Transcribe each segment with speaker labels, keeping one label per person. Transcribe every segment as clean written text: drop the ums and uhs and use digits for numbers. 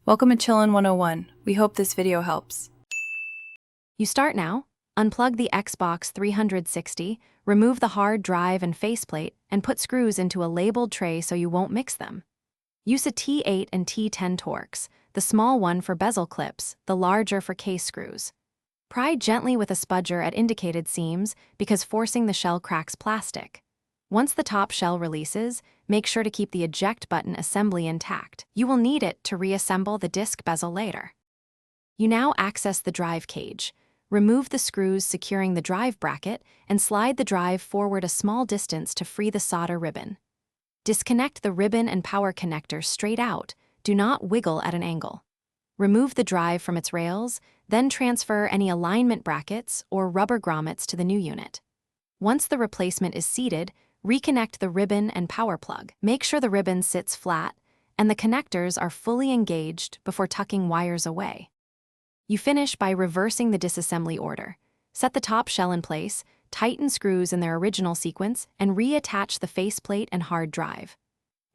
Speaker 1: Welcome to Chillin' 101. We hope this video helps.
Speaker 2: You start now, unplug the Xbox 360, remove the hard drive and faceplate, and put screws into a labeled tray so you won't mix them. Use a T8 and T10 Torx, the small one for bezel clips, the larger for case screws. Pry gently with a spudger at indicated seams because forcing the shell cracks plastic. Once the top shell releases, make sure to keep the eject button assembly intact. You will need it to reassemble the disc bezel later. You now access the drive cage. Remove the screws securing the drive bracket and slide the drive forward a small distance to free the solder ribbon. Disconnect the ribbon and power connector straight out. Do not wiggle at an angle. Remove the drive from its rails, then transfer any alignment brackets or rubber grommets to the new unit. Once the replacement is seated, reconnect the ribbon and power plug. Make sure the ribbon sits flat and the connectors are fully engaged before tucking wires away. You finish by reversing the disassembly order. Set the top shell in place, tighten screws in their original sequence, and reattach the faceplate and hard drive.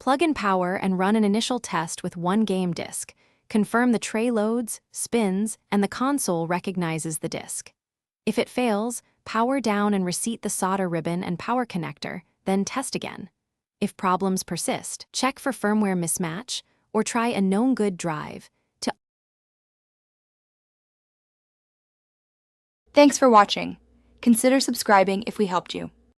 Speaker 2: Plug in power and run an initial test with one game disc. Confirm the tray loads, spins, and the console recognizes the disc. If it fails, power down and reseat the solder ribbon and power connector, then test again. If problems persist, check for firmware mismatch or try a known good drive.
Speaker 3: Thanks for watching. Consider subscribing if we helped you.